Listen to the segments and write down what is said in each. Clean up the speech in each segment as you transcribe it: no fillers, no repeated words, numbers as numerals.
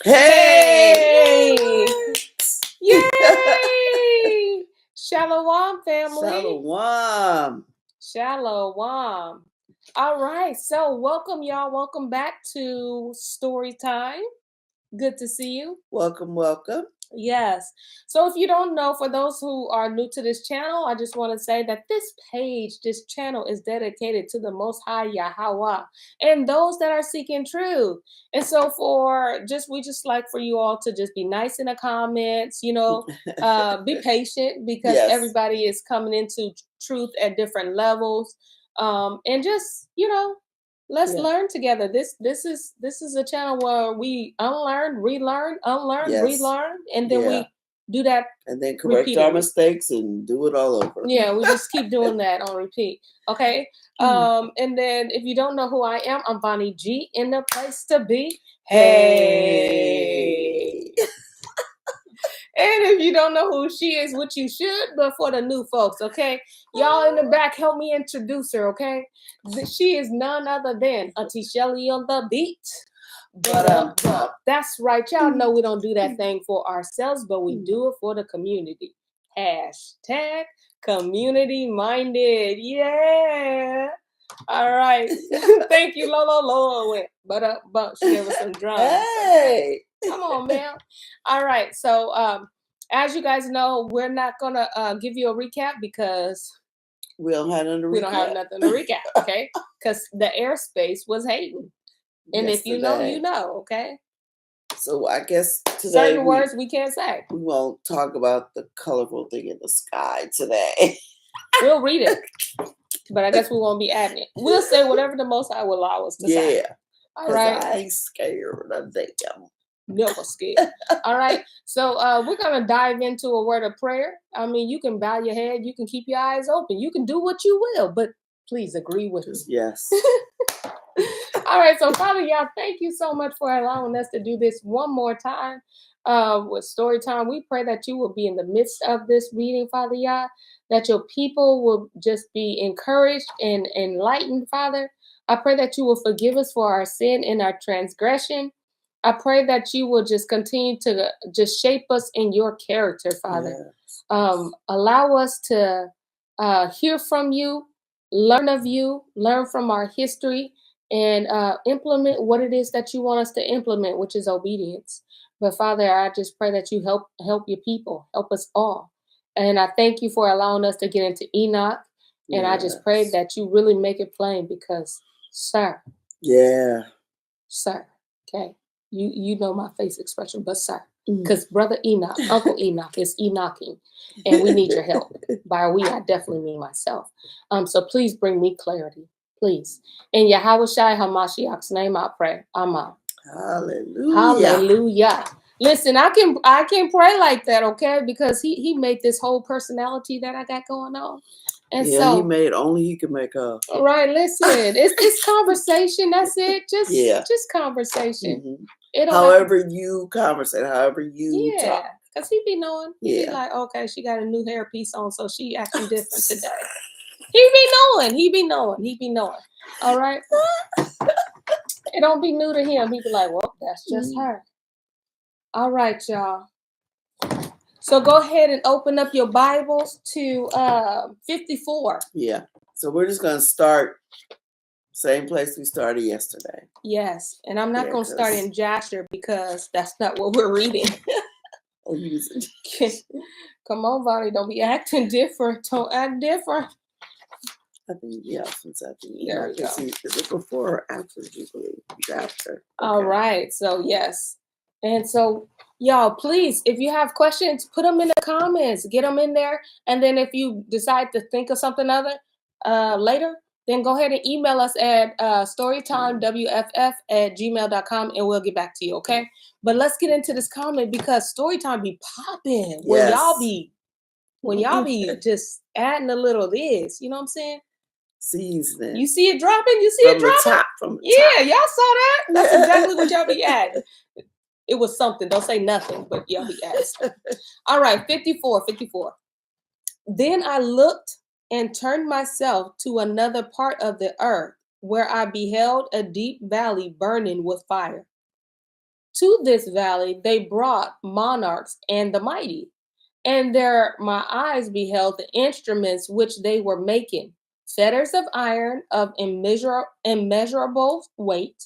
Hey! Yay! Shalom, family. Shalom. All right, so welcome, y'all. Welcome back to Story Time. Good to see you. Welcome. Yes. So if you don't know, for those who are new to this channel, I just want to say that this channel is dedicated to the Most High Yahweh and those that are seeking truth. And so we just like for you all to just be nice in the comments, be patient because Yes. everybody is coming into truth at different levels. And just, let's learn together. This is a channel where we unlearn, relearn, relearn, and then we do that. And then correct our mistakes and do it all over. Yeah, we just keep doing that on repeat. Okay. And then if you don't know who I am, I'm Bonnie G, in the place to be. Hey. And if you don't know who she is, which you should, but for the new folks, okay? Y'all in the back, help me introduce her, okay? She is none other than Auntie Shelly on the beat. That's right. Y'all know we don't do that thing for ourselves, but we do it for the community. Hashtag community minded. Yeah. All right. Thank you, Lolo. But she gave us some drums. Hey. Come on, man. All right. So as you guys know, we're not gonna give you a recap because we don't have nothing to recap, okay? Because the airspace was hating. And if you know, you know, okay? So I guess today certain words we can't say. We won't talk about the colorful thing in the sky today. We'll read it. But I guess we won't be adding it. We'll say whatever the Most High will allow us to say. Yeah. All right. I ain't scared. I'm never scared. All right. So we're going to dive into a word of prayer. I mean, you can bow your head. You can keep your eyes open. You can do what you will. But please agree with me. Yes. All right. So, Father, y'all, thank you so much for allowing us to do this one more time with Story Time. We pray that you will be in the midst of this reading, Father, y'all, that your people will just be encouraged and enlightened, Father. I pray that you will forgive us for our sin and our transgression. I pray that you will just continue to just shape us in your character, Father. Yes. Allow us to hear from you, learn of you, learn from our history, and implement what it is that you want us to implement, which is obedience. But Father, I just pray that you help your people, help us all. And I thank you for allowing us to get into Enoch. And I just pray that you really make it plain because, sir. Yeah. Sir. Okay. You know my face expression, but sir. Because Brother Enoch, Uncle Enoch is Enoching. And we need your help. By we, I definitely mean myself. So please bring me clarity. Please. In Yahweh Shai HaMashiach's name I pray. Amen. Hallelujah. Listen, I can pray like that, okay? Because he made this whole personality that I got going on. And so he made only he could make up. Right, listen. It's conversation. That's it. Just conversation. However you conversate, however you talk. Because he be knowing. He be like, okay, she got a new hairpiece on, so she acting different today. He be knowing. All right. It don't be new to him. He be like, well, that's just her. All right, y'all. So go ahead and open up your Bibles to 54. Yeah. So we're just going to start same place we started yesterday. Yes. And I'm not going to start in Jasher because that's not what we're reading. Come on, Bonnie. Don't be acting different. Don't act different. I think, since I think, there we go. Is it before or after Jubilee? After. Okay. All right. So, yes. And so, y'all, please, if you have questions, put them in the comments. Get them in there. And then if you decide to think of something other later, then go ahead and email us at storytimewff@gmail.com and we'll get back to you, okay? But let's get into this comment because Storytime be popping when y'all be just adding a little this. You know what I'm saying? Seasoning. You see it dropping? From the top. Yeah, y'all saw that? That's exactly what y'all be adding. It was something. Don't say nothing, but y'all be adding. All right, 54. Then I looked and turned myself to another part of the earth where I beheld a deep valley burning with fire. To this valley they brought monarchs and the mighty, and there my eyes beheld the instruments which they were making, fetters of iron of immeasurable weight.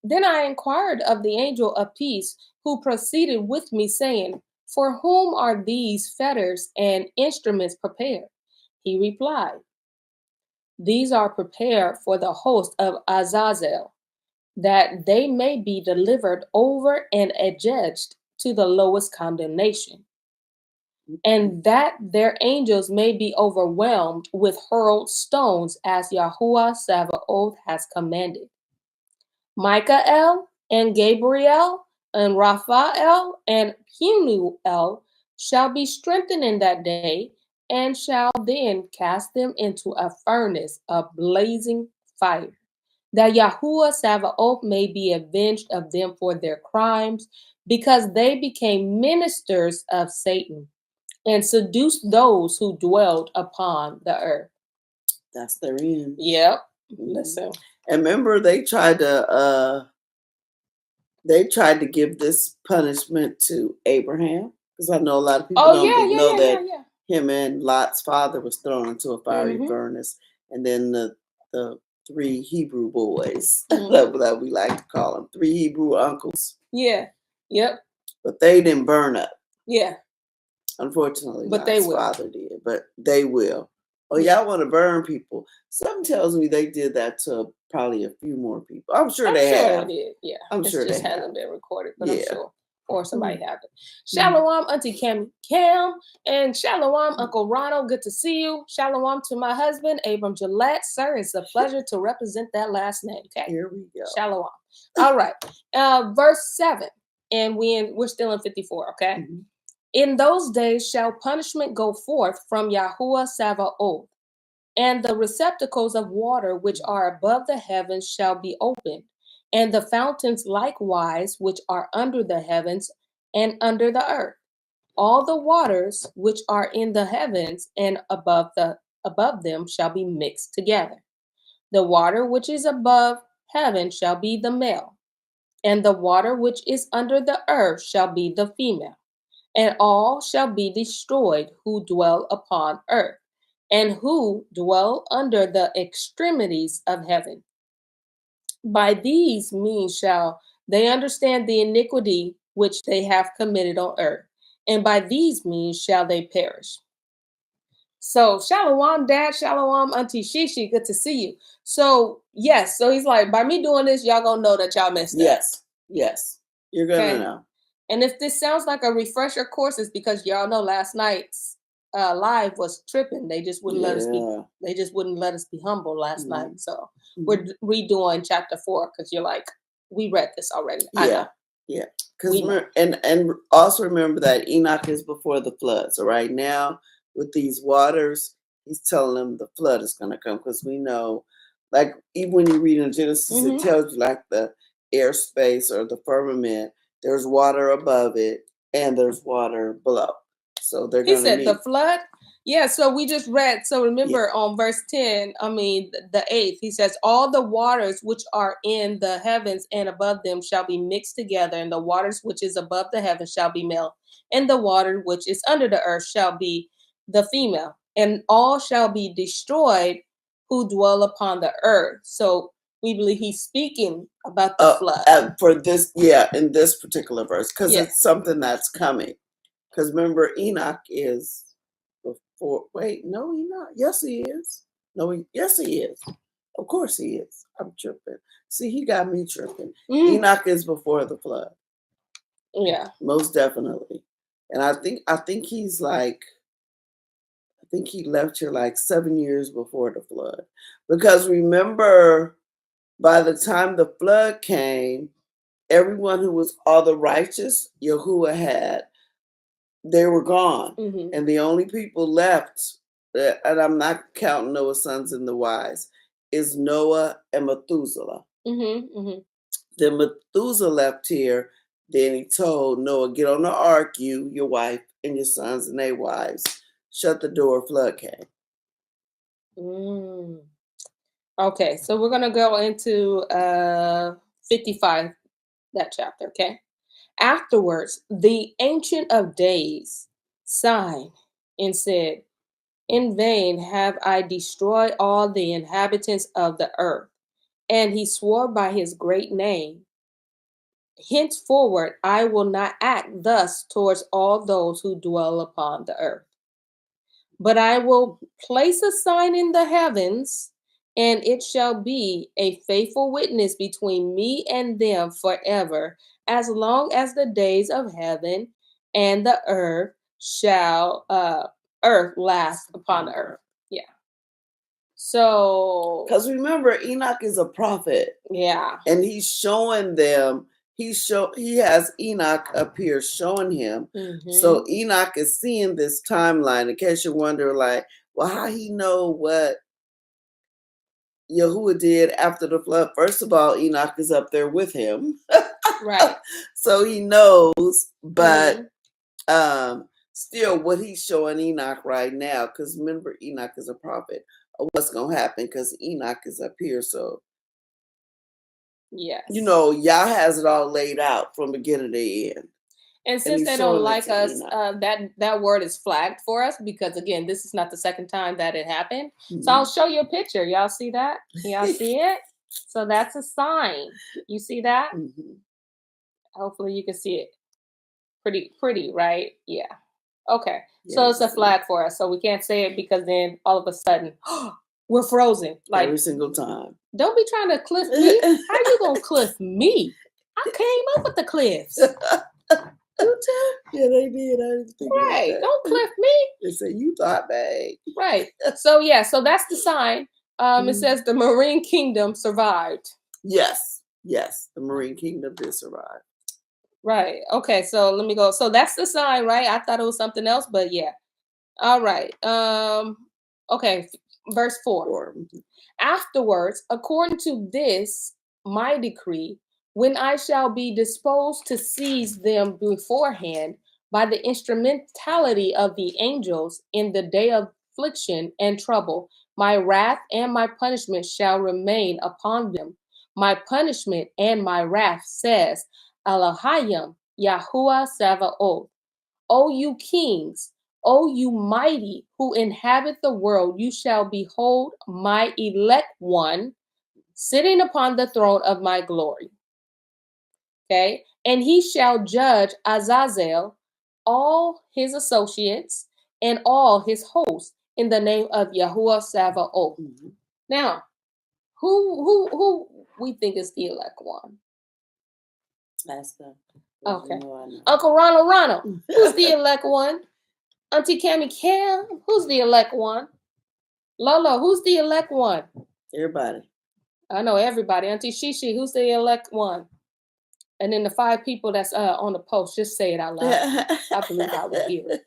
Then I inquired of the angel of peace who proceeded with me, saying, For whom are these fetters and instruments prepared? He replied, These are prepared for the host of Azazel, that they may be delivered over and adjudged to the lowest condemnation, and that their angels may be overwhelmed with hurled stones, as Yahuwah Sabaoth has commanded. Michael and Gabriel and Raphael and Puniel shall be strengthened in that day, and shall then cast them into a furnace of blazing fire, that Yahuwah Sabaoth may be avenged of them for their crimes, because they became ministers of Satan and seduced those who dwelled upon the earth. That's their end. Yep. Mhm. Listen. And remember, they tried to give this punishment to Abraham, because I know a lot of people don't know that him and Lot's father was thrown into a fiery furnace, and then the three Hebrew boys that we like to call them, three Hebrew uncles. Yeah. Yep. But they didn't burn up. Yeah. Unfortunately, but Lot's father did, but they will. Oh, y'all want to burn people? Something tells me they did that to probably a few more people. I'm sure they have. They did. Yeah, I'm sure it just they hasn't been recorded, but I'm Yeah. sure. Or somebody have it. Shalom, Auntie Cam, and Shalom, Uncle Ronald. Good to see you. Shalom to my husband, Abram Gillette. Sir, it's a pleasure to represent that last name. Okay. Here we go. Shalom. All right. Verse 7. And we're still in 54, okay? Mhm. In those days shall punishment go forth from Yahuwah Sabaoth, and the receptacles of water which are above the heavens shall be opened, and the fountains likewise which are under the heavens and under the earth. All the waters which are in the heavens and above them shall be mixed together. The water which is above heaven shall be the male, and the water which is under the earth shall be the female. And all shall be destroyed who dwell upon earth, and who dwell under the extremities of heaven. By these means shall they understand the iniquity which they have committed on earth, and by these means shall they perish. So, Shalom, Dad, Shalom, Auntie Shishi, good to see you. So, yes, so he's like, by me doing this, y'all gonna know that y'all messed up. Yes, you're gonna know. And if this sounds like a refresher course, it's because y'all know last night's live was tripping. They just wouldn't let us be. They just wouldn't let us be humble last night. So we're redoing chapter 4 because you're like, we read this already. I know. Yeah. Because and also remember that Enoch is before the flood. So right now with these waters, he's telling them the flood is going to come, because we know, like even when you read in Genesis, it tells you like the airspace or the firmament. There's water above it and there's water below. So they're going to meet. He said the flood? Yeah, so we just read. So remember on verse 10, the 8th, he says, all the waters which are in the heavens and above them shall be mixed together, and the waters which is above the heavens shall be male, and the water which is under the earth shall be the female, and all shall be destroyed who dwell upon the earth. So we believe he's speaking about the flood. For this, in this particular verse, because it's something that's coming. Because remember, Enoch is before. Wait, no, Enoch. Yes, he is. No, yes, he is. Of course, he is. I'm tripping. See, he got me tripping. Enoch is before the flood. Yeah, most definitely. And I think he's like. I think he left here like 7 years before the flood. Because remember, by the time the flood came, everyone who was all the righteous Yahuwah had, they were gone. And the only people left, and I'm not counting Noah's sons and the wise, is Noah and Methuselah. Then Methuselah left here. Then he told Noah, get on the ark, you, your wife, and your sons and their wives. Shut the door, flood came. Okay, so we're going to go into 55, that chapter, okay? Afterwards, the Ancient of Days sighed and said, in vain have I destroyed all the inhabitants of the earth. And he swore by his great name, henceforward I will not act thus towards all those who dwell upon the earth. But I will place a sign in the heavens, and it shall be a faithful witness between me and them forever, as long as the days of heaven and the earth last upon the earth. Yeah. So, Because remember, Enoch is a prophet, yeah. and he's showing them. He has Enoch up here showing him. So Enoch is seeing this timeline. In case you wonder, like, well, how he know what Yahuwah did after the flood? First of all, Enoch is up there with him, Right. so he knows. But still, what he's showing Enoch right now, because remember, Enoch is a prophet of what's gonna happen, because Enoch is up here. So yes, you know, Yah has it all laid out from beginning to end. And since they don't like us, that word is flagged for us because, again, this is not the second time that it happened. So I'll show you a picture. Y'all see that? Y'all see it? So that's a sign. You see that? Hopefully you can see it. Pretty, right? Yeah. Okay. So it's a flag for us. So we can't say it because then all of a sudden, we're frozen. Like every single time. Don't be trying to cliff me. How you gonna cliff me? I came up with the cliffs. You too? Yeah, they did. I didn't think about that. Don't cliff me. They said you thought bad. Right. So yeah, so that's the sign. It says the marine kingdom survived. Yes. Yes. The marine kingdom did survive. Right. Okay, so let me go. So that's the sign, right? I thought it was something else, but yeah. All right. Okay, verse 4. Afterwards, according to this my decree, when I shall be disposed to seize them beforehand by the instrumentality of the angels in the day of affliction and trouble, my wrath and my punishment shall remain upon them. My punishment and my wrath, says Elohim, Yahuwah Sabaoth. O you kings, O you mighty who inhabit the world, you shall behold my elect one sitting upon the throne of my glory. Okay. And he shall judge Azazel, all his associates, and all his hosts in the name of Yahuwah Sabaoth. Now, who we think is the elect one? That's the okay. Uncle Ronald. Who's the elect one? Auntie Cammy Cam, who's the elect one? Lolo, who's the elect one? Everybody. I know everybody. Auntie Shishi, who's the elect one? And then the 5 people that's on the post, just say it out loud. I believe I will hear it.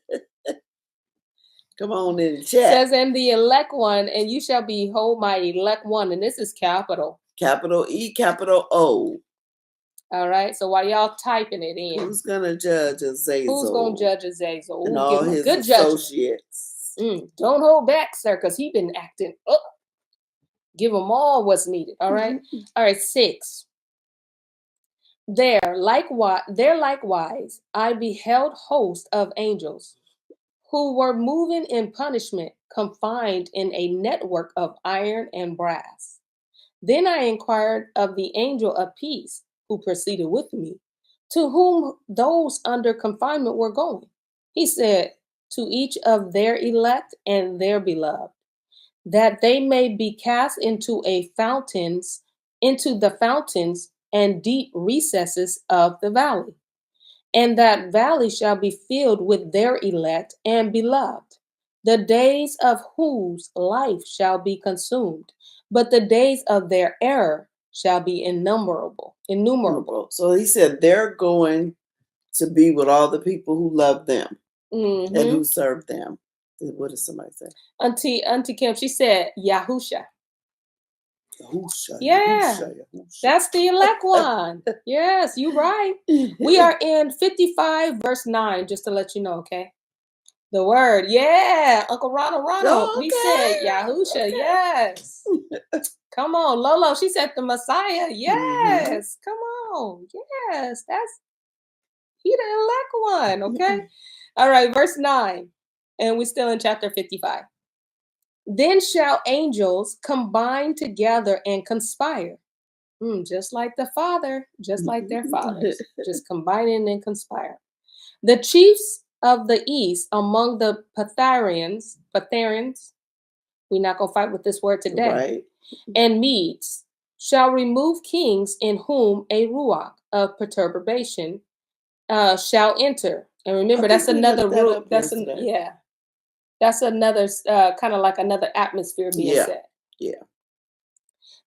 Come on in the chat. Says, and the elect one, and you shall behold my elect one. And this is capital. Capital E, capital O. All right. So while y'all typing it in. Who's going to judge Azazel? Who's going to judge Azazel? And all his good associates. Don't hold back, sir, because he been acting up. Give them all what's needed. All right. All right. 6. There likewise, I beheld hosts of angels who were moving in punishment, confined in a network of iron and brass. Then I inquired of the angel of peace who proceeded with me, to whom those under confinement were going. He said, to each of their elect and their beloved, that they may be cast into the fountains and deep recesses of the valley. And that valley shall be filled with their elect and beloved, the days of whose life shall be consumed, but the days of their error shall be innumerable. So he said they're going to be with all the people who love them and who serve them. What did somebody say? Auntie Kim, she said Yahusha. Yahusha. Yeah, that's the elect one. Yes, you're right. We are in 55 verse 9, just to let you know, okay? The word, yeah. Uncle Ronald, he said Yahusha, yes. Come on, Lolo, she said the Messiah, yes. Come on, yes. He the elect one, okay? All right, verse 9. And we're still in chapter 55. Then shall angels combine together and conspire. Just like the Father, just like their fathers, just combining and conspire. The chiefs of the east among the Patharians, we're not going to fight with this word today, Right. and Medes shall remove kings in whom a ruach of perturbation shall enter. And remember, that's another root. That's that's another kind of like another atmosphere being set. Yeah.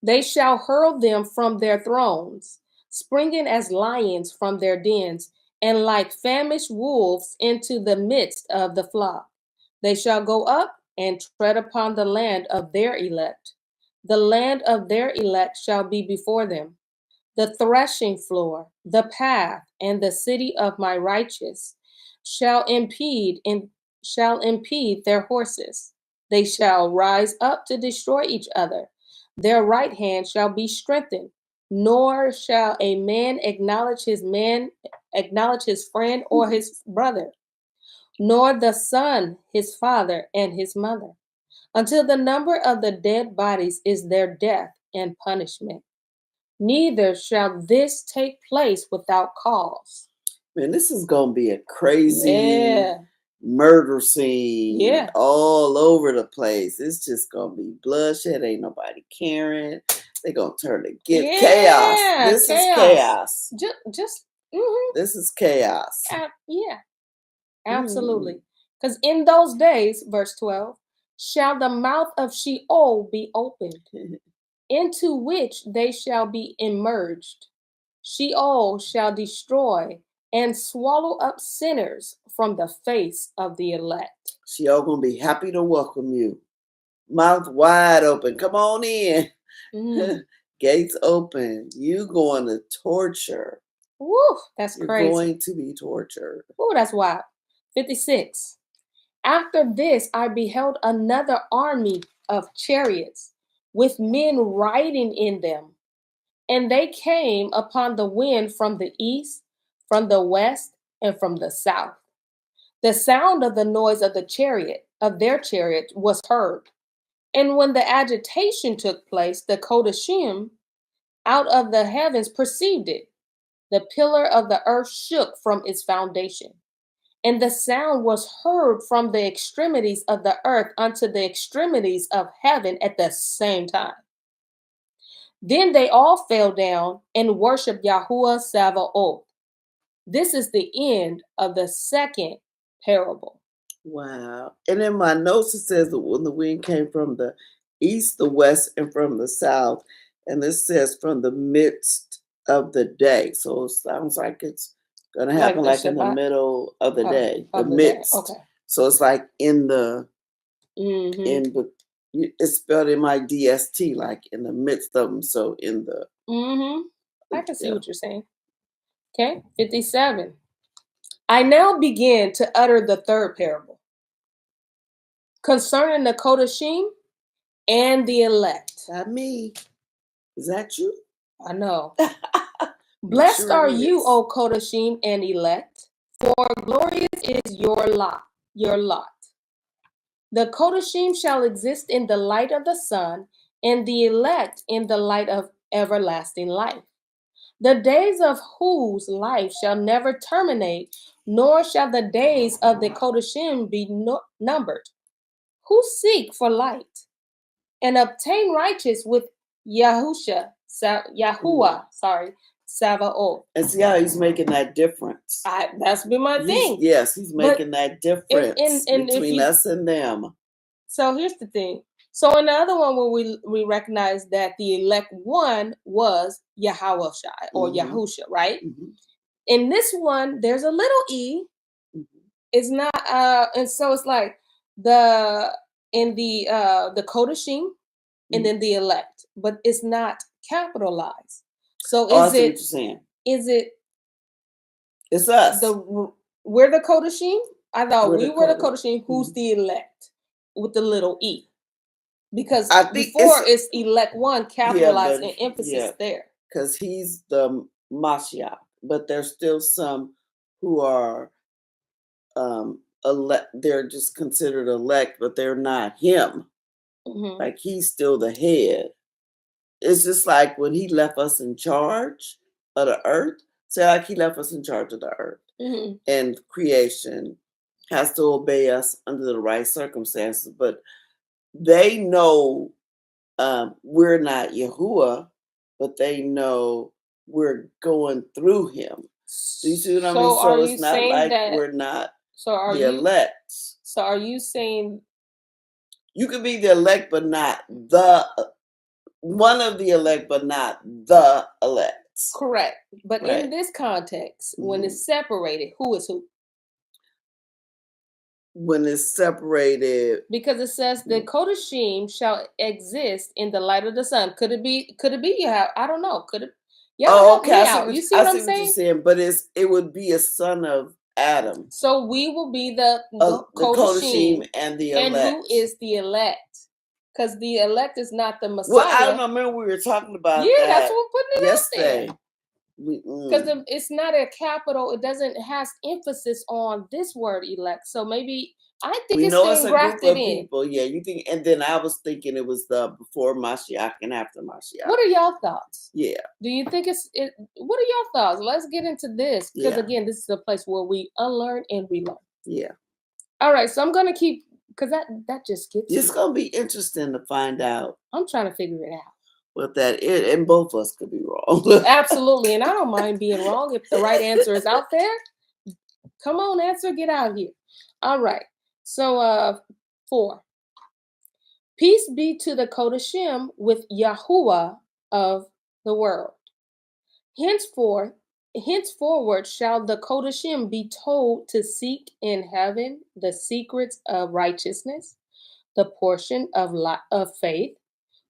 They shall hurl them from their thrones, springing as lions from their dens, and like famished wolves into the midst of the flock. They shall go up and tread upon the land of their elect. The land of their elect shall be before them. The threshing floor, the path, and the city of my righteous shall impede their horses. They shall rise up to destroy each other. Their right hand shall be strengthened, nor shall a man acknowledge his friend or his brother, nor the son his father and his mother, until the number of the dead bodies is their death and punishment. Neither shall this take place without cause. Man, this is gonna be a crazy murder scene all over the place. It's just gonna be bloodshed. Ain't nobody caring. They're gonna turn to chaos. This is chaos. This is chaos. Absolutely. Because in those days, verse 12, shall the mouth of Sheol be opened, into which they shall be immersed. Sheol shall destroy and swallow up sinners from the face of the elect. Sheol gonna be happy to welcome you. Mouth wide open. Come on in. Gates open. You going to torture. Woo, that's crazy. You're going to be tortured. Woo, that's wild. 56. After this, I beheld another army of chariots with men riding in them. And they came upon the wind from the east, from the west, and from the south. The sound of the noise of their chariot, was heard. And when the agitation took place, the Kodashim out of the heavens perceived it. The pillar of the earth shook from its foundation. And the sound was heard from the extremities of the earth unto the extremities of heaven at the same time. Then they all fell down and worshiped Yahuwah Sabaoth. This is the end of the second parable. Wow. And in my notes, it says that when the wind came from the east, the west, and from the south, and this says from the midst of the day. So it sounds like it's going to happen like in the middle of the day, the midst. Okay. So it's like in the, in the, it's spelled MIDST, like in the midst of them. So in the. I can see what you're saying. Okay, 57. I now begin to utter the third parable concerning the Kodashim and the elect. Not me. Is that you? I know. Blessed are you, O Kodashim and elect, for glorious is your lot. The Kodashim shall exist in the light of the sun, and the elect in the light of everlasting life. The days of whose life shall never terminate, nor shall the days of the Kodashim be numbered. Who seek for light and obtain righteous with Yahuwah, Sabaoth. And see how he's making that difference. That's been my thing. He's making that difference between us and them. So here's the thing. So in the other one where we recognize that the elect one was Yahweh or Yahusha, right? In this one, there's a little e. It's not and so it's like the Kodashim and then the elect, but it's not capitalized. So it's us. We're the Kodashim? I thought we were the Kodashim. Who's the elect with the little e? Because before it's elect one capitalized and emphasis there. Because he's the Mashiach, but there's still some who are elect. They're just considered elect, but they're not him. Hmm. Like he's still the head. It's just like when he left us in charge of the earth. Say like he left us in charge of the earth, Hmm. and creation has to obey us under the right circumstances. But they know we're not Yahuwah, but they know we're going through him. Do you see what I mean? So are So you it's not saying like that? we're not So are the you? elect. So are you saying You can be the elect, but not the one of the elect, but not the elect. correct? But in Right. this context, when Mhm. it's separated, who is who? When it's separated. Because it says the Kodashim shall exist in the light of the sun. Could it be? Could it be? Yeah, I don't know. Could it? Y'all Oh, help okay. me out. You see I what I'm see what you're saying? saying, but it would be a son of Adam, So we will be the the Kodashim, Kodashim and the and who elect. is the elect? Because the elect is not the Well, I don't Messiah. know. Remember we were talking about Yeah, that's that what we're putting it out yesterday. there. Because it's not a capital, it doesn't has emphasis on this word elect. So maybe I think We it's know it's being a group grafted of in. people. Yeah, you think, and then I was thinking it was the before Mashiach and after Mashiach. What are y'all thoughts? Yeah. Do you think what are your thoughts? Let's get into this. Because Yeah. again, this is a place where we unlearn and relearn. Yeah. All right, so I'm gonna keep because that just gets It's me. gonna be interesting to find out I'm trying to figure it out. what that is, and both of us could be wrong. Absolutely, and I don't mind being wrong if the right answer is out there. Come on, answer, get out here. All right. So 4. Peace be to the Kodashim with Yahuwah of the world. Henceforward shall the Kodashim be told to seek in heaven the secrets of righteousness, the portion of faith.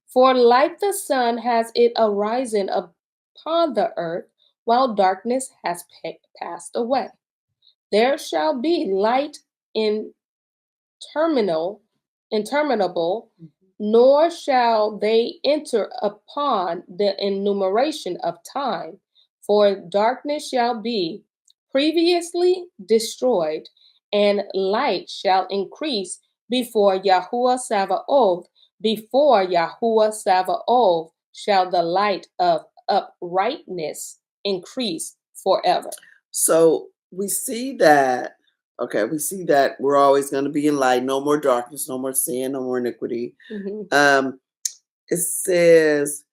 For like the sun has it arisen upon the earth, while darkness has passed away. There shall be light interminable, nor shall they enter upon the enumeration of time, for darkness shall be previously destroyed, and light shall increase before Yahuwah Sabaoth. Before Yahuwah Sabaoth shall the light of uprightness increase forever. So we see that. Okay, we see that we're always going to be in light. No more darkness, no more sin, no more iniquity. Mm-hmm. It says,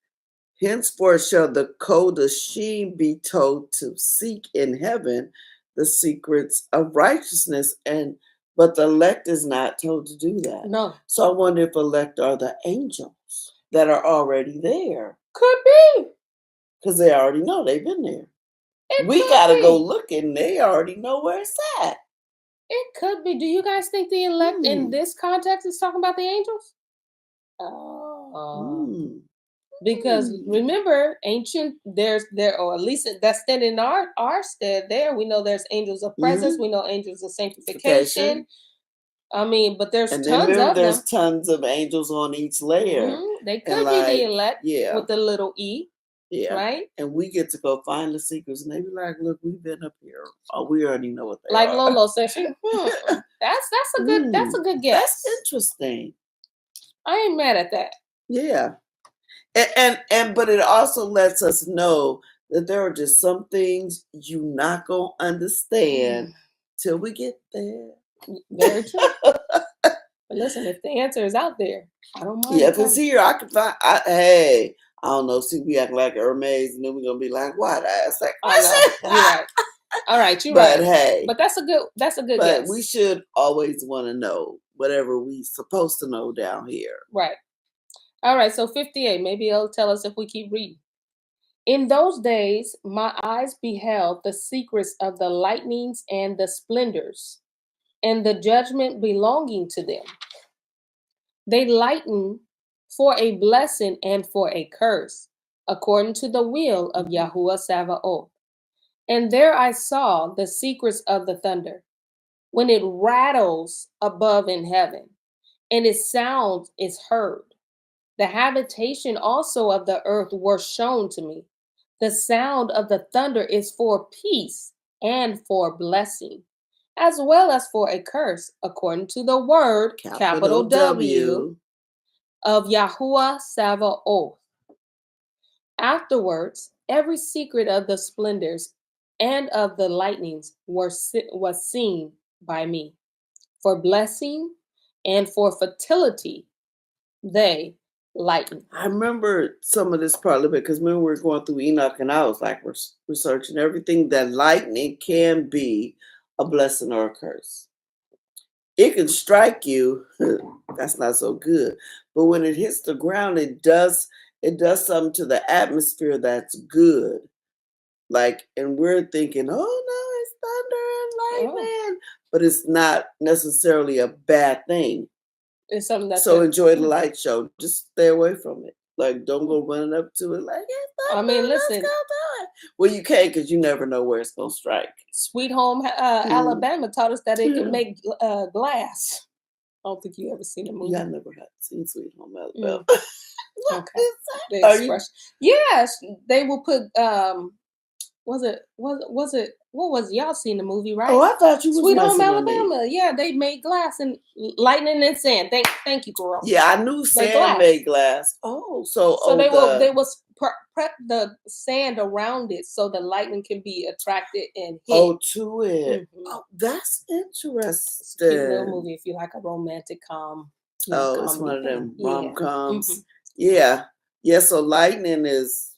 henceforth shall the Kodashim be told to seek in heaven the secrets of righteousness, but the elect is not told to do that. No. So I wonder if elect are the angels that are already there. Could be. Because they already know they've been there. We gotta go look, and they already know where it's at. It could be. Do you guys think the elect in this context is talking about the angels? Because remember, ancient there or at least that's standing in our stead there. We know there's angels of presence. We know angels of sanctification. I mean, but there's tons of there's them. tons of angels on each layer. They could be the elect with the little e. Yeah. Right? And we get to go find the secrets, and they be like, look, we've been up here. Oh, we already know what they like are. Lolo says, that's a good guess. That's interesting. I ain't mad at that. Yeah. And but it also lets us know that there are just some things you not gonna understand till we get there. Very true. But listen, if the answer is out there, I don't mind. Yeah, if it's here, I can find. Hey, I don't know. See, we act like Hermes, and then we're gonna be like, "Why?" I ask that question. You're right. All right, you're but right. Hey, but that's a good but guess. We should always want to know whatever we supposed to know down here. Right. All right. So 58. Maybe it'll tell us if we keep reading. In those days, my eyes beheld the secrets of the lightnings and the splendors, and the judgment belonging to them. They lighten for a blessing and for a curse, according to the will of Yahuwah Sabaoth. And there I saw the secrets of the thunder, when it rattles above in heaven, and its sound is heard. The habitation also of the earth were shown to me. The sound of the thunder is for peace, and for blessing, as well as for a curse, according to the word, capital W, of Yahuwah Sabaoth. Afterwards, every secret of the splendors and of the lightnings was seen by me. For blessing and for fertility, they lighten. I remember some of this partly because when we were going through Enoch and I was like researching everything that lightning can be a blessing or a curse. It can strike you. That's not so good. But when it hits the ground, it does something to the atmosphere that's good. Like, and we're thinking, oh no, it's thunder and lightning. But it's not necessarily a bad thing. It's something that's so enjoy the light show. Just stay away from it. Like, don't go running up to it like, it's thunder, listen. let's go do it. Well, you can't because you never know where it's going to strike. Sweet Home Alabama taught us that it can make glass. I don't think you ever seen a movie. Yeah, I never had seen Sweet Home Alabama. Okay. The expression. Yes, they will put was it what was y'all seen the movie, right? Oh, I thought you was Sweet Home Alabama. Yeah, they made glass and lightning and sand. Thank you, girl. Yeah, I knew sand made glass. Oh, so they will prep the sand around it so the lightning can be attracted and hit. Oh, to it. Mm-hmm. Oh, that's interesting. It's a cute little movie if you like a romantic it's one of them rom-coms. Mm-hmm. Yeah. Yeah, so lightning is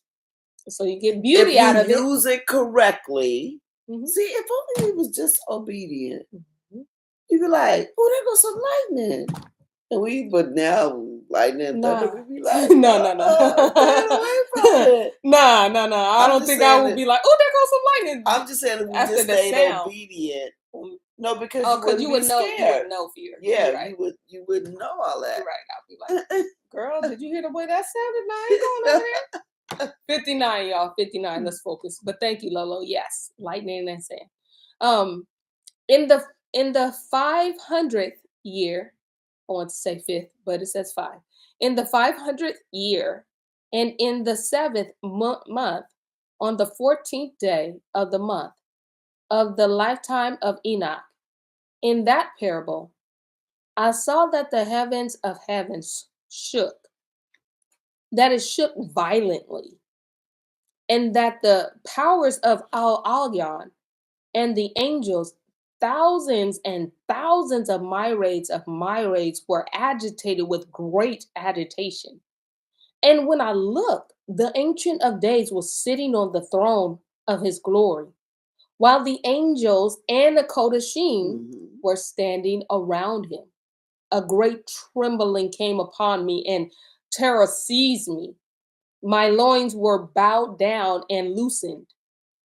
so you get beauty out of it. If you use it correctly. Mm-hmm. See, if only he was just obedient. Mm-hmm. You'd be like, oh, there goes some lightning. And but now lightning and thunder would be like, no. I don't think I would be like, oh, there goes some lightning. I'm just saying if we just stayed obedient. No, because you would know. You would know fear. Yeah, right. you wouldn't know all that. You're right. I'll be like, girl, did you hear the way that sounded? No, I ain't going over there. 59, y'all. 59. Let's focus. But thank you, Lolo. Yes, lightning and sand. In the 500th year, I want to say fifth, but it says 5. In the 500th year, and in the 7th month, on the 14th day of the month of the lifetime of Enoch, in that parable, I saw that the heavens of heavens shook. That it shook violently, and that the powers of Al-Alyon and the angels, thousands and thousands of myriads were agitated with great agitation. And when I looked, the Ancient of Days was sitting on the throne of his glory, while the angels and the Kodashim were standing around him. A great trembling came upon me, and terror seized me. My loins were bowed down and loosened.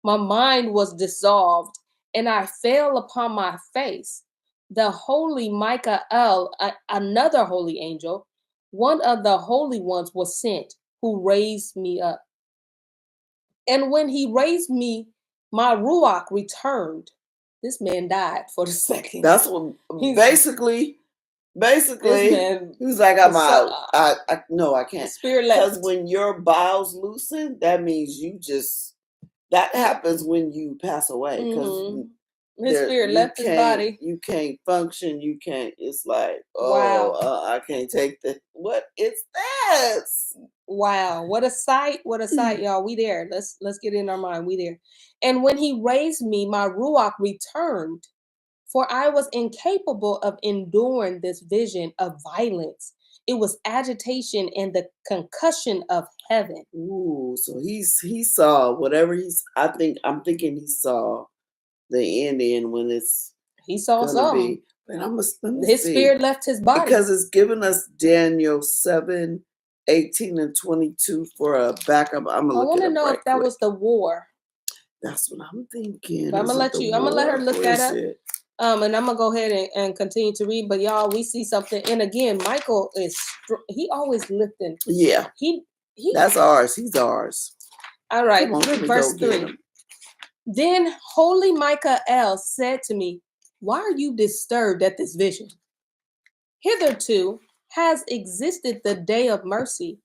My mind was dissolved, and I fell upon my face. The holy Michael, another holy angel, one of the holy ones, was sent, who raised me up. And when he raised me, my Ruach returned. This man died for the second. That's what basically he's like, I'm out. I can't. Spirit left. Because when your bowels loosen, that means that happens when you pass away. Because his spirit left his body. You can't function. You can't. It's like, wow. I can't take this. What is this? Wow, what a sight! What a sight, y'all. We there. Let's get in our mind. We there. And when he raised me, my Ruach returned. For I was incapable of enduring this vision of violence. It was agitation and the concussion of heaven. Ooh, so he saw whatever I'm thinking he saw the ending when he saw something. And his spirit left his body. Because it's given us Daniel 7, 18 and 22 for a backup. I want to know if that was the war. That's what I'm thinking. But I'm gonna let her look that up. And I'm gonna go ahead and continue to read. But y'all, we see something. And again, Michael he always lifting. Yeah. He that's ours. He's ours. All right. Verse 3. Then holy Michael said to me, why are you disturbed at this vision? Hitherto has existed the day of mercy,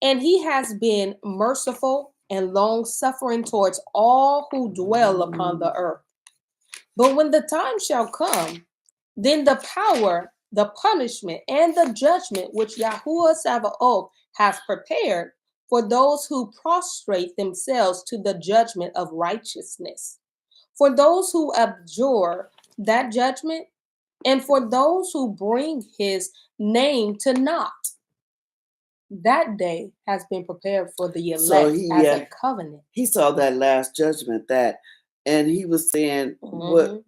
and he has been merciful and long-suffering towards all who dwell upon the earth. But when the time shall come, then the power, the punishment, and the judgment which Yahuwah Sabaoth has prepared for those who prostrate themselves to the judgment of righteousness, for those who abjure that judgment, and for those who bring his name to naught. That day has been prepared for the elect as a covenant. He saw that last judgment, and he was saying what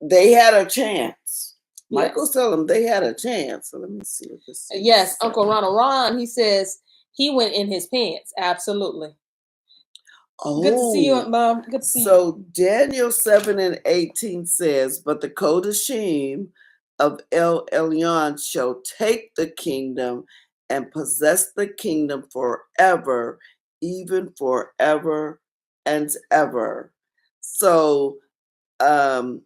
they had a chance. Michael's telling them they had a chance. So let me see what this is. Yes, Uncle Ron, he says he went in his pants. Absolutely. Oh, good to see you, Mom. Good to see you. So Daniel 7:18 says, but the Kodashim of El Elyon shall take the kingdom and possess the kingdom forever, even forever and ever. So that's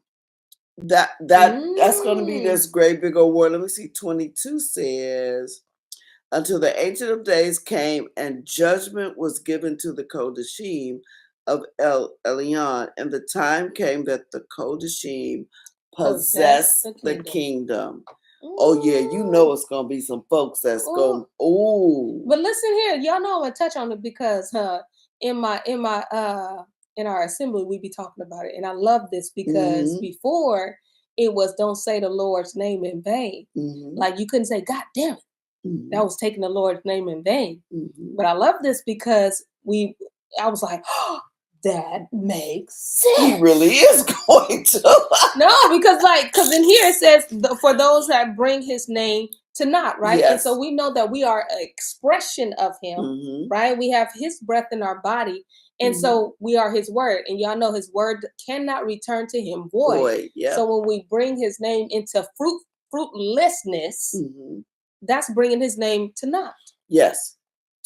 going to be this great big old war. Let me see. 22 says, until the Ancient of Days came and judgment was given to the Kodashim of El Elyon, and the time came that the Kodashim possessed the kingdom. Oh yeah, you know it's gonna be some folks that's going. Ooh. But listen here, y'all know I'm gonna touch on it because in our assembly we be talking about it, and I love this because before it was don't say the Lord's name in vain. Like you couldn't say God damn it. That was taking the Lord's name in vain. But I love this because I was like, oh, that makes sense. He really is going to. No, because in here it says for those that bring his name to naught, right? Yes. And so we know that we are an expression of him, right? We have his breath in our body. And so we are his word. And y'all know his word cannot return to him void. Yeah. So when we bring his name into fruitlessness, that's bringing his name to naught. Yes.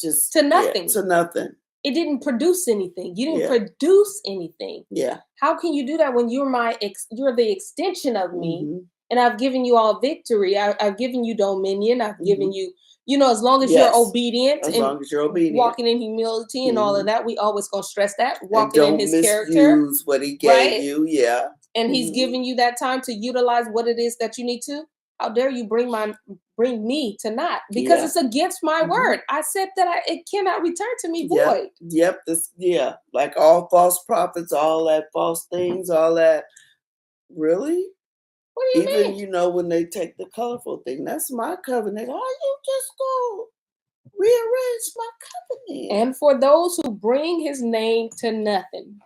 Just to nothing. To nothing. It didn't produce anything. You didn't produce anything. Yeah. How can you do that when you're you're the extension of me, and I've given you all victory. I've given you dominion. I've given you, as long as you're obedient, walking in humility and all of that. We always gonna stress that, walking in his character. Don't misuse what he gave you. Yeah. And he's giving you that time to utilize what it is that you need to. How dare you bring me to naught, because it's against my word. I said that it cannot return to me void. Yep. Like all false prophets, all that false things, all that. Really? What do you mean? Even when they take the colorful thing, that's my covenant. How you just go rearrange my covenant? And for those who bring his name to nothing.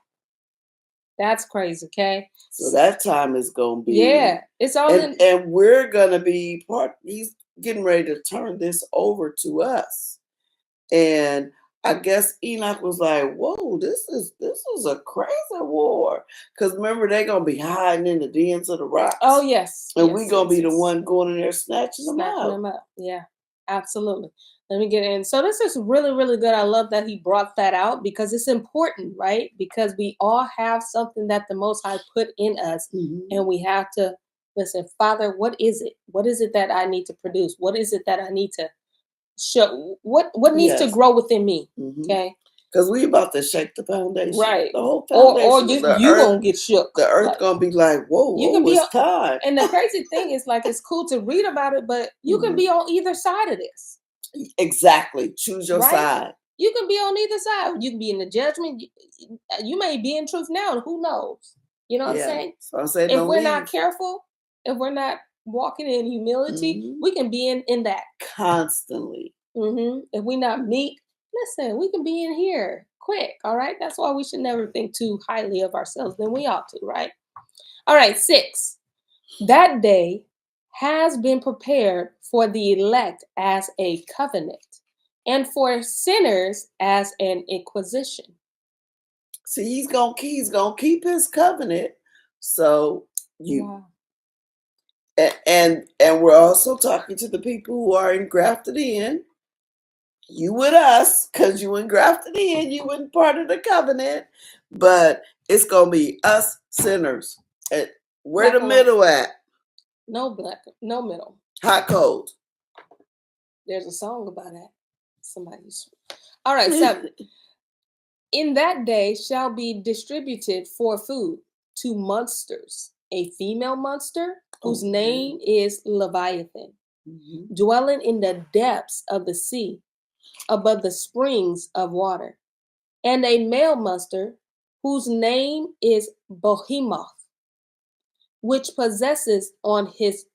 That's crazy, okay? So that time is going to be... Yeah, it's all and we're going to be he's getting ready to turn this over to us. And I guess Enoch was like, whoa, this is a crazy war. Because remember, they're going to be hiding in the dens of the rocks. Oh, yes. And we're going to be the one going in there snatching them up. Yeah, absolutely. Let me get in. So this is really, really good. I love that he brought that out because it's important, right? Because we all have something that the Most High put in us, and we have to listen, Father, what is it? What is it that I need to produce? What is it that I need to show? What needs to grow within me? Okay. Because we about to shake the foundation. Right. The whole foundation. Or you going to get shook. The earth going to be like, whoa, it's time. And the crazy thing is, like, it's cool to read about it, but you can be on either side of this. Exactly. Choose your side. You can be on either side. You can be in the judgment. You may be in truth now. Who knows? You know what I'm saying? So I'm saying, if we're not careful, if we're not walking in humility, we can be in that. Constantly. If we're not meek, listen, we can be in here quick. All right. That's why we should never think too highly of ourselves than we ought to. Right. All right. 6. That day has been prepared for the elect as a covenant, and for sinners as an inquisition. See, he's gonna keep his covenant. So and we're also talking to the people who are engrafted in. You with us, because you engrafted in, you weren't part of the covenant, but it's gonna be us sinners. Where the middle at? No middle. Hot, cold. There's a song about that. Somebody's. All right, 7. In that day shall be distributed for food, 2 monsters, a female monster whose Oh, name is Leviathan, dwelling in the depths of the sea, above the springs of water, and a male monster whose name is Behemoth, which possesses on his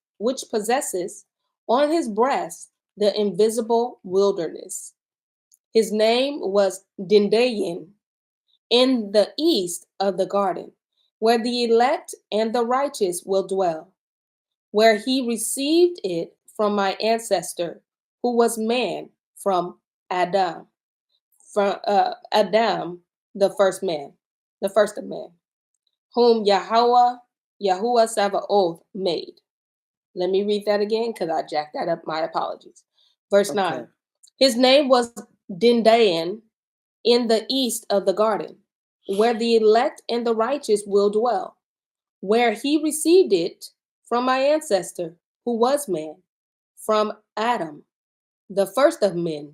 breast the invisible wilderness. His name was Dindayin, in the east of the garden, where the elect and the righteous will dwell, where he received it from my ancestor, who was man, from Adam, the first of man, whom Yahuwah Sabaoth made. Let me read that again because I jacked that up. My apologies. Verse 9. His name was Dindayan, in the east of the garden, where the elect and the righteous will dwell, where he received it from my ancestor, who was man, from Adam, the first of men,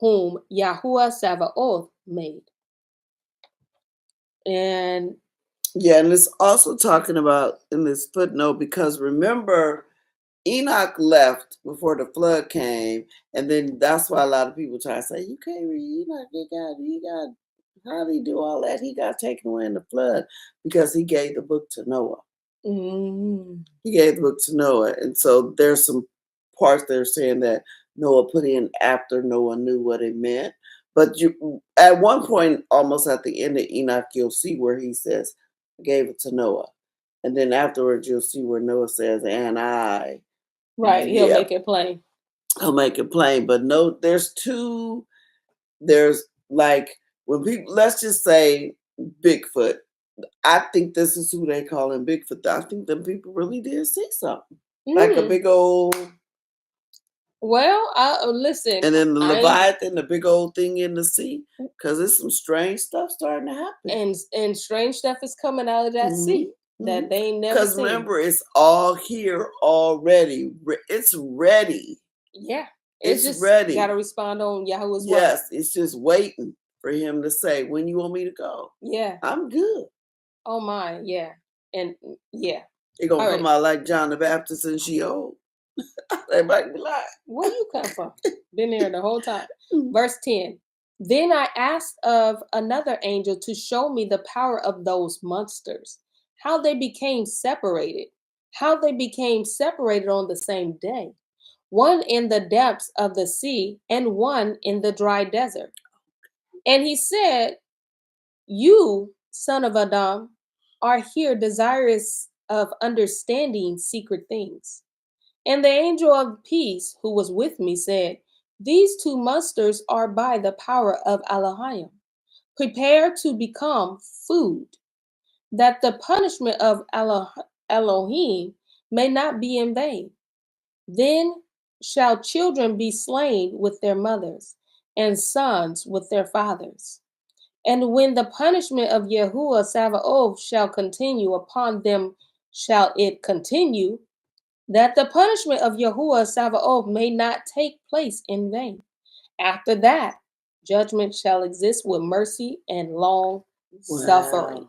whom Yahuwah Sabaoth made. And and it's also talking about in this footnote, because remember, Enoch left before the flood came, and then that's why a lot of people try to say, you can't read Enoch, he got, how did he do all that? He got taken away in the flood because he gave the book to Noah. He gave the book to Noah. And so there's some parts that are saying that Noah put in after Noah knew what it meant. But you, at one point, almost at the end of Enoch, you'll see where he says, I gave it to Noah. And then afterwards, you'll see where Noah says, and I. Right, he'll make it plain. He'll make it plain. But no, there's like, when people, let's just say Bigfoot. I think this is who they call him Bigfoot. I think them people really did see something. Like a big old. Well, listen. And then the Leviathan, the big old thing in the sea, because there's some strange stuff starting to happen. And strange stuff is coming out of that sea that they ain't never seen. Because remember, it's all here already. It's ready. Yeah. It's just ready. Got to respond on Yahweh's word. Yes, it's just waiting for him to say, when you want me to go? Yeah. I'm good. Oh my, yeah. And yeah. They're going to come out like John the Baptist and Sheol. They might be lying. Where you come from? Been there the whole time. Verse 10. Then I asked of another angel to show me the power of those monsters, how they became separated on the same day, one in the depths of the sea and one in the dry desert. And he said, you, son of Adam, are here desirous of understanding secret things. And the angel of peace who was with me said, these 2 monsters are by the power of Elohim, prepared to become food, that the punishment of Elohim may not be in vain. Then shall children be slain with their mothers, and sons with their fathers. And when the punishment of Yahuwah Sabaoth shall continue upon them, shall it continue, that the punishment of Yahuwah Sabaoth may not take place in vain. After that, judgment shall exist with mercy and long suffering.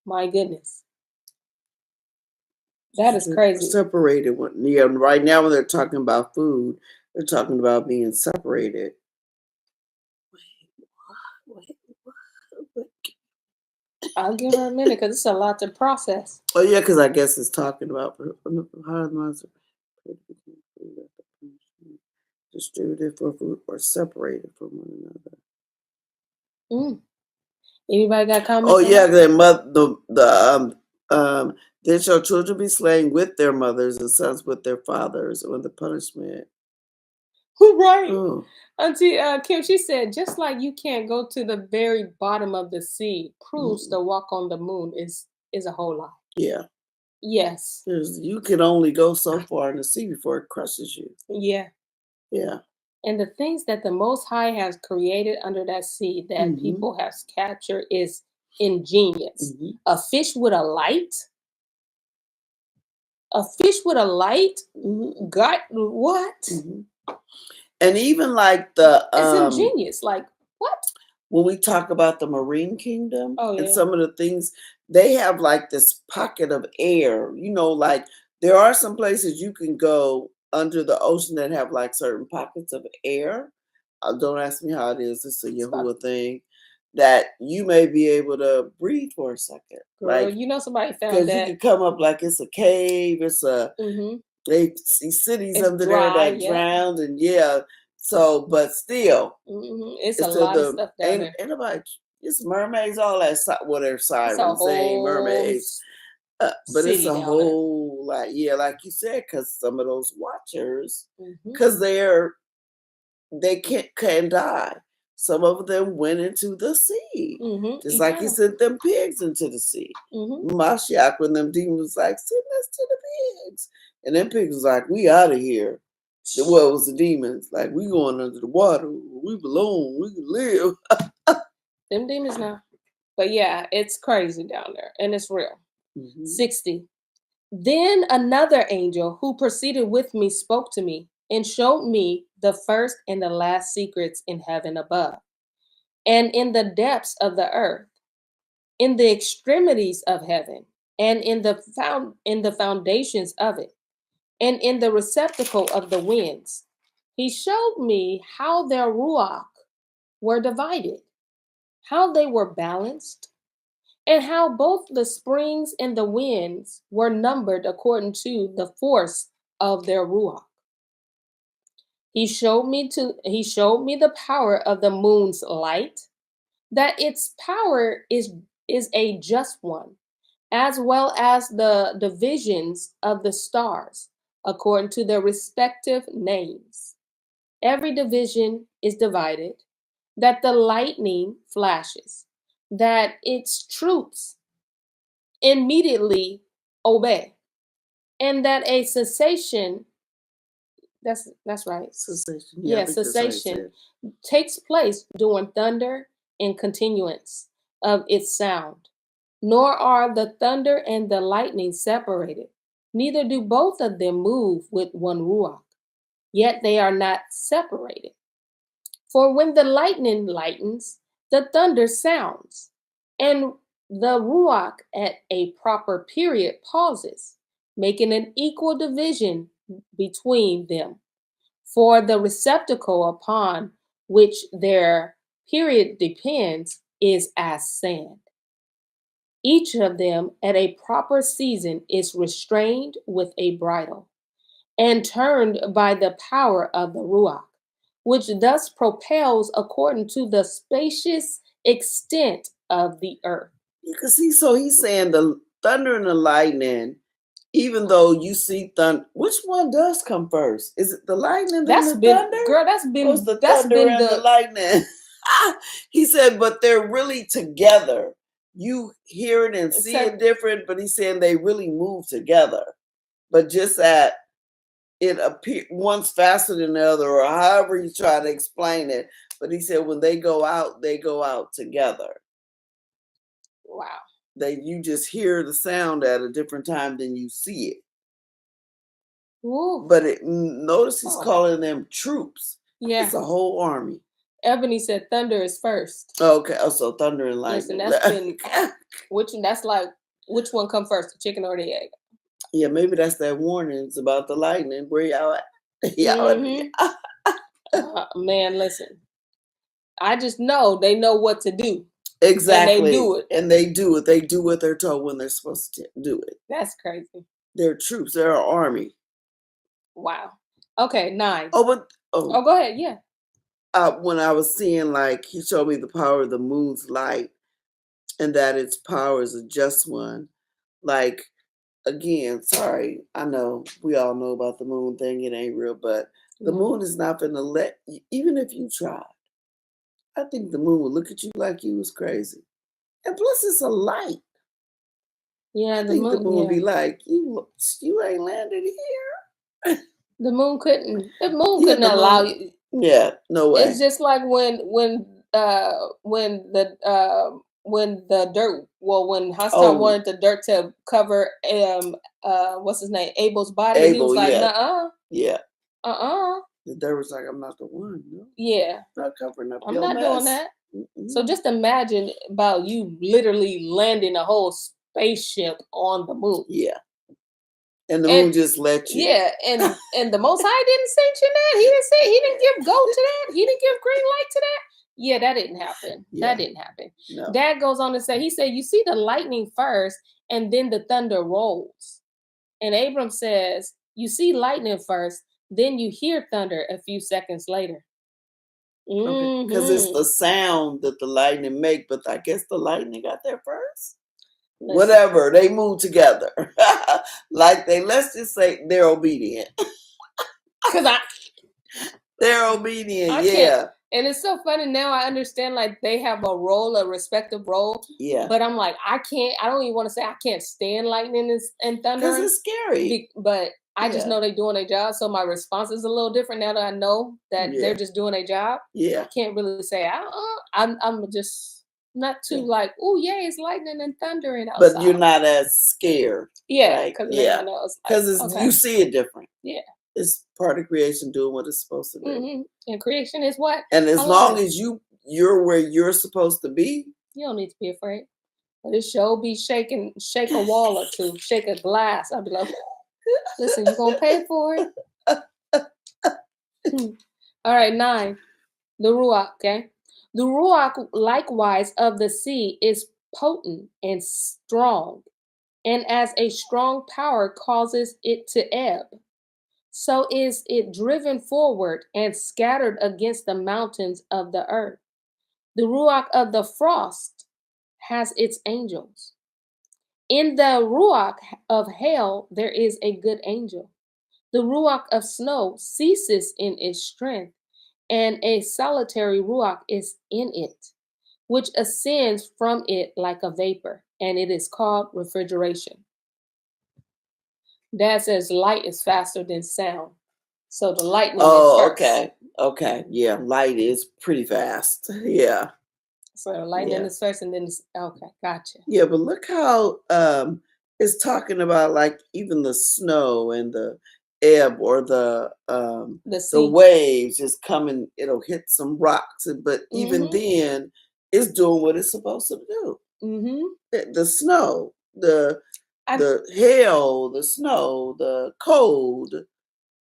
My goodness. That is crazy. Separated. Yeah, right now when they're talking about food, they're talking about being separated. Wait. I'll give her a minute because it's a lot to process. Oh yeah, because I guess it's talking about distributed for food or separated from one another. Anybody got comments? Oh yeah, then shall children be slain with their mothers and sons with their fathers, when the punishment. Right. Auntie Kim, she said, just like you can't go to the very bottom of the sea, proves to walk on the moon is a whole lot. Yeah. Yes. You can only go so far in the sea before it crushes you. Yeah. Yeah. And the things that the Most High has created under that sea that people have captured is ingenious. A fish with a light? A fish with a light? Got what? And even like the it's ingenious. Like what? when we talk about the marine kingdom Oh and yeah. some of the things, they have like this pocket of air, like there are some places you can go under the ocean that have like certain pockets of air. Don't ask me how it is. It's a It's about, Yahuwah thing that you may be able to breathe for a second. girl, Like, somebody found because you that. can come up like it's a cave, Mm-hmm. they see cities It's under there dry, that yeah. drowned, and yeah. So, but still, Mm-hmm. It's a it's still lot of the stuff down ain't there. ain't nobody. It's mermaids, all that. Well, they're It's a sirens, they ain't whole mermaids. But it's city a down there. whole like, yeah, like you said, because some of those watchers, Mm-hmm. because they can die. Some of them went into the sea, Mm-hmm. just like he Eternal. sent them pigs into the sea. Mm-hmm. Mashiach, when them demons was like, send us to the pigs. And them pigs was like, we out of here. Well, it was the demons. Like, we going under the water. We belong. We can live. Them demons now. But yeah, it's crazy down there. And it's real. 60. Then another angel who proceeded with me spoke to me and showed me the first and the last secrets in heaven above, and in the depths of the earth, in the extremities of heaven, and in the foundations of it, and in the receptacle of the winds. He showed me how their ruach were divided, how they were balanced, and how both the springs and the winds were numbered according to the force of their ruach. He showed me the power of the moon's light, that its power is a just one, as well as the divisions of the stars according to their respective names. Every division is divided, that the lightning flashes, that its troops immediately obey, and that a cessation, that's right. Cessation. Yeah, I Yeah, think that's how you say cessation it. takes place during thunder and continuance of its sound. Nor are the thunder and the lightning separated, neither do both of them move with one ruach, yet they are not separated. For when the lightning lightens, the thunder sounds, and the ruach at a proper period pauses, making an equal division between them. For the receptacle upon which their period depends is as sand. Each of them at a proper season is restrained with a bridle and turned by the power of the Ruach, which thus propels according to the spacious extent of the earth. You can see, so he's saying the thunder and the lightning, even though you see thunder, which one does come first? Is it the lightning and the thunder? Girl, Or is the thunder and the lightning? He said, but they're really together. You hear it and see it different, but he's saying they really move together. But just that it appear one's faster than the other, or however you try to explain it. But he said when they go out together. Wow. You just hear the sound at a different time than you see it. Ooh. But notice he's calling them troops. Yeah. It's a whole army. Ebony said thunder is first. Okay, so thunder and lightning. Listen, that's been which one come first, the chicken or the egg? Yeah, maybe that's that warning. It's about the lightning. Where y'all at? Man, listen. I just know they know what to do. Exactly. And they do it. And they do it. They do what they're told when they're supposed to do it. That's crazy. They're troops. They're an army. Wow. Okay, 9. Go ahead. Yeah. When I was seeing, like, he showed me the power of the moon's light and that its power is a just one. Like, again, sorry, I know we all know about the moon thing. It ain't real, but the moon is not going to let you, even if you tried. I think the moon would look at you like you was crazy. And plus, it's a light. Yeah, I think the moon would be like, you ain't landed here. The moon couldn't allow you. Yeah, no way. It's just like when the dirt, when Hassan wanted the dirt to cover what's his name, Abel's body, he was like, nuh-uh. Yeah. Uh-uh. The dirt was like, I'm not the one. No. Yeah. Not covering up I'm not doing that. So just imagine about you literally landing a whole spaceship on the moon. Yeah. And the And moon just let you. yeah, and the Most High didn't sanction that. He didn't give go to that. He didn't give green light to that. Yeah, that didn't happen. Yeah. That didn't happen. No. Dad goes on to say, he said, you see the lightning first, and then the thunder rolls. And Abram says, you see lightning first, then you hear thunder a few seconds later. Okay. Because it's the sound that the lightning make, but I guess the lightning got there first. Listen. Whatever, they move together. Like let's just say they're obedient. Because They're obedient, I yeah. can't. And it's so funny now. I understand like they have a role, a respective role. Yeah. But I'm like, I don't even want to say I can't stand lightning and thunder. Because it's scary. But I just know they're doing their job. So my response is a little different now that I know that they're just doing their job. Yeah. I can't really say, I'm just not too like, oh, yeah, it's lightning and thunder and outside. But you're not as scared. Yeah. Because Because you see it different. Yeah. It's part of creation doing what it's supposed to do. Mm-hmm. And creation is what? And as long as you're where you're supposed to be, you don't need to be afraid. But it sure be shake a wall or two, shake a glass. I'll be like, listen, you're going to pay for it. All right, 9. The Ruach, okay? The Ruach, likewise, of the sea is potent and strong, and as a strong power causes it to ebb, so is it driven forward and scattered against the mountains of the earth. The Ruach of the frost has its angels. In the Ruach of hail, there is a good angel. The Ruach of snow ceases in its strength, and a solitary Ruach is in it, which ascends from it like a vapor, and it is called refrigeration. Dad says light is faster than sound. So the lightning is first. Okay. Yeah, light is pretty fast. Yeah. So the lightning is first and then okay, gotcha. Yeah, but look how it's talking about like even the snow and the ebb or the waves just coming, it'll hit some rocks, but even then it's doing what it's supposed to do. The snow, the hail, the snow, the cold.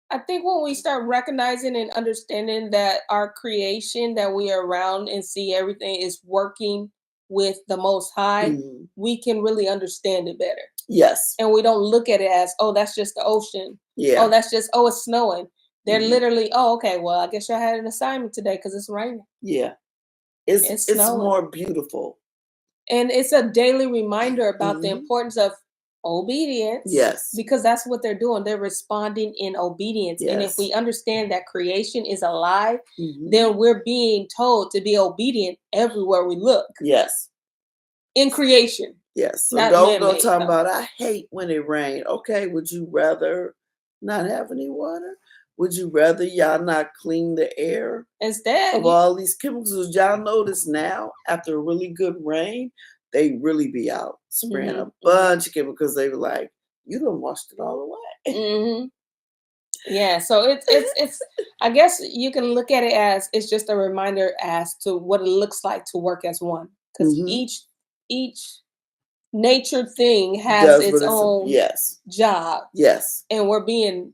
I think when we start recognizing and understanding that our creation that we are around and see everything is working with the Most High, we can really understand it better. Yes. And we don't look at it as, oh, that's just the ocean. Yeah. Oh, that's just, oh, it's snowing. They're literally, oh, okay, well, I guess y'all had an assignment today because it's raining. Yeah. It's more beautiful. And it's a daily reminder about the importance of obedience. Yes. Because that's what they're doing. They're responding in obedience. Yes. And if we understand that creation is alive, then we're being told to be obedient everywhere we look. Yes. In creation. Yes. So don't go talking about, I hate when it rains. Okay, would you rather not have any water? Would you rather y'all not clean the air? Instead of all these chemicals? Y'all notice now, after a really good rain, they really be out spraying a bunch of chemicals because they were like, you done washed it all away. Yeah, so it's I guess you can look at it as it's just a reminder as to what it looks like to work as one. Because each nature thing has its own job. Yes. And we're being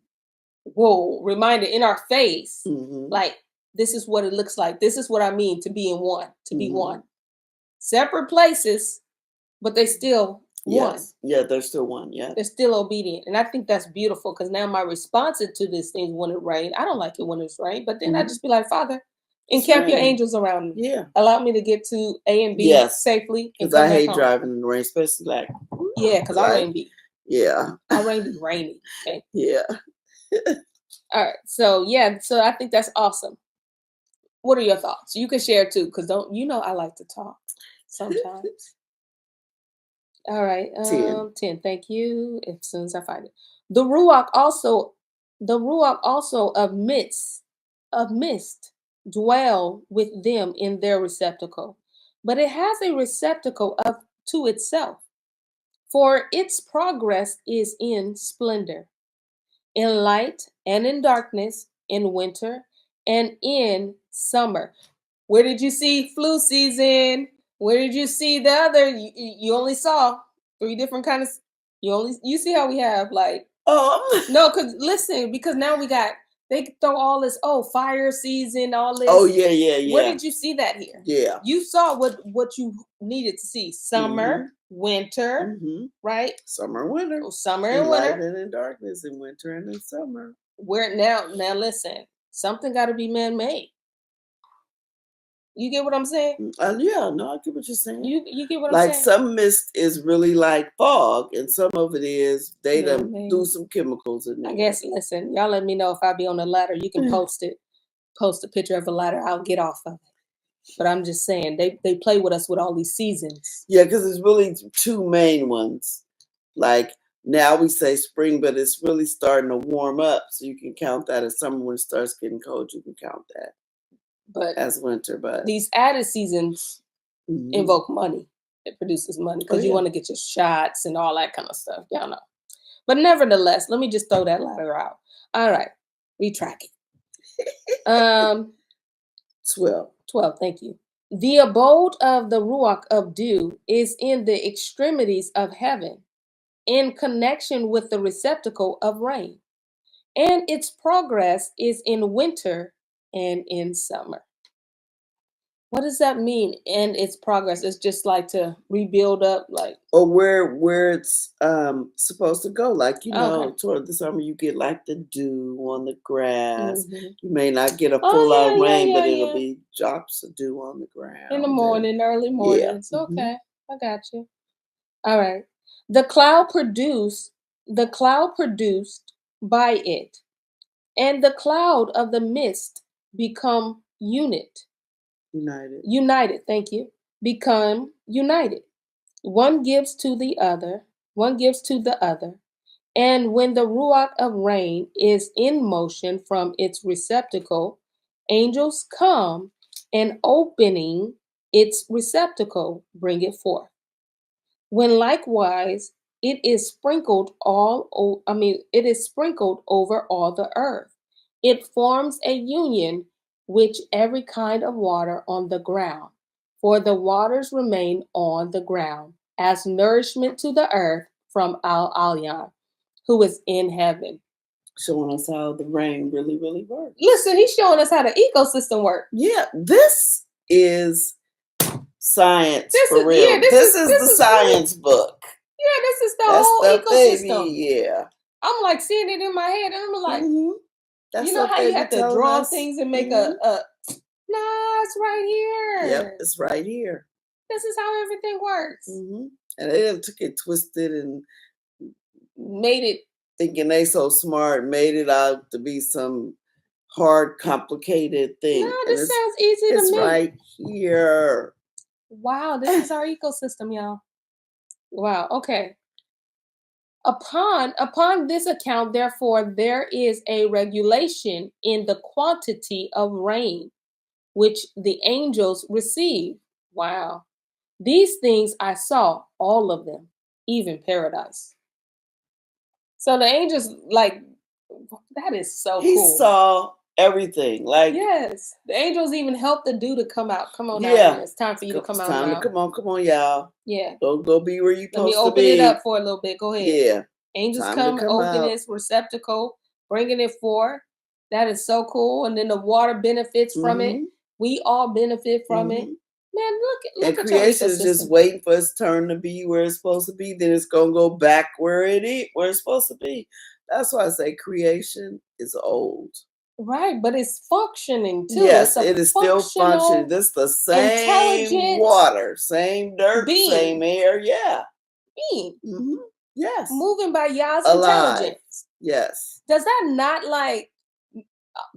reminded in our face, like, this is what it looks like. This is what I mean to be in one, to be one. Separate places, but they still one. Yeah, they're still one. Yeah. They're still obedient. And I think that's beautiful because now my response to this thing when it rains, I don't like it when it's rain, but then I just be like, Father, encamp your angels around me. Yeah. Allow me to get to A and B safely. Because I hate driving in the rain, especially like. Yeah, because I rain be. Yeah. I rain be rainy. Okay. Yeah. All right. So so I think that's awesome. What are your thoughts? You can share too, because I like to talk sometimes. All right. 10. Thank you. As soon as I find it. The Ruach also of mist dwell with them in their receptacle, but it has a receptacle to itself, for its progress is in splendor, in light and in darkness, in winter and in summer. Where did you see flu season? Where did you see the other? You only saw 3 different kinds. You see how we have like no, because now they throw all this fire season, all this. Oh yeah. Where did you see that here? Yeah. You saw what you needed to see. Summer, winter, right? Summer, winter. Oh, summer and winter. Enlightenment and darkness in winter and in summer. Where now listen, something got to be man-made. You get what I'm saying? Yeah, no, I get what you're saying. You get what I'm like saying? some mist is really like fog, and some of it is they done do some chemicals in there. I guess, listen, y'all let me know if I be on the ladder. You can post a picture of a ladder. I'll get off of it. But I'm just saying, they play with us with all these seasons. Yeah, because there's really 2 main ones. Like now we say spring, but it's really starting to warm up, so you can count that as summer. When it starts getting cold, you can count that but as winter. But these added seasons invoke money. It produces money because you want to get your shots and all that kind of stuff. Y'all know. But nevertheless, let me just throw that ladder out. All right, retrack it. 12, thank you. The abode of the Ruach of dew is in the extremities of heaven, in connection with the receptacle of rain, and its progress is in winter and in summer. What does that mean? And its progress is just like to rebuild up, like, or where it's supposed to go. Like toward the summer, you get like the dew on the grass. You may not get a full out rain, but it'll be drops of dew on the ground in the morning, early mornings. Yeah. Okay, I got you. All right. The cloud produced by it, and the cloud of the mist become united, thank you, become united. One gives to the other, and when the ruach of rain is in motion from its receptacle, angels come and opening its receptacle, bring it forth. When likewise it is sprinkled over all the earth, it forms a union which every kind of water on the ground, for the waters remain on the ground as nourishment to the earth from Al-Alyan, who is in heaven. Showing us how the rain really, really works. Listen, he's showing us how the ecosystem works. Yeah, this is science for real. Yeah, this is the science book. Yeah, this is the whole ecosystem. Baby, yeah. I'm like seeing it in my head, and I'm like, you know how you have to draw things and make a it's right here. Yep, it's right here. This is how everything works. And they took it twisted and made it, thinking they so smart, made it out to be some hard, complicated thing. No, this sounds easy to me. It's right here. Wow, this is our ecosystem, y'all. Wow, okay. Upon this account, therefore, there is a regulation in the quantity of rain which the angels receive. Wow. These things I saw, all of them, even paradise. So the angels, like, that is so cool. He saw everything. Like, yes, the angels even helped the dew to come out. Come on out here. It's time for you to come out. Time to come on, y'all. Yeah. Go be where you're supposed to be. Let me open it up for a little bit. Go ahead. Yeah. Angels come open its receptacle, bringing it forth. That is so cool. And then the water benefits from it. We all benefit from it. Man, look at creation is just waiting for its turn to be where it's supposed to be. Then it's gonna go back where it's supposed to be. That's why I say creation is old. Right, but it's functioning too. Yes, it is still functioning. This is the same water, same dirt, same air. Yeah. Being. Yes. Moving by Yah's intelligence. Yes. Does that not like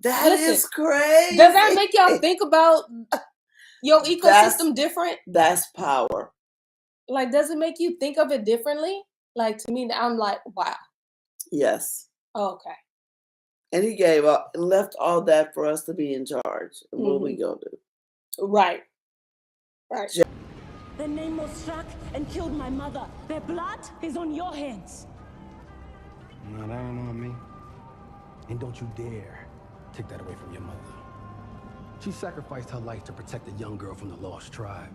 that is crazy? Does that make y'all think about your ecosystem different? That's power. Like, does it make you think of it differently? Like, to me, I'm like, wow. Yes. Okay. And he gave up and left all that for us to be in charge. And what we gonna do? Right. The name was struck and killed my mother. Their blood is on your hands. No, that ain't on me. And don't you dare take that away from your mother. She sacrificed her life to protect a young girl from the lost tribe.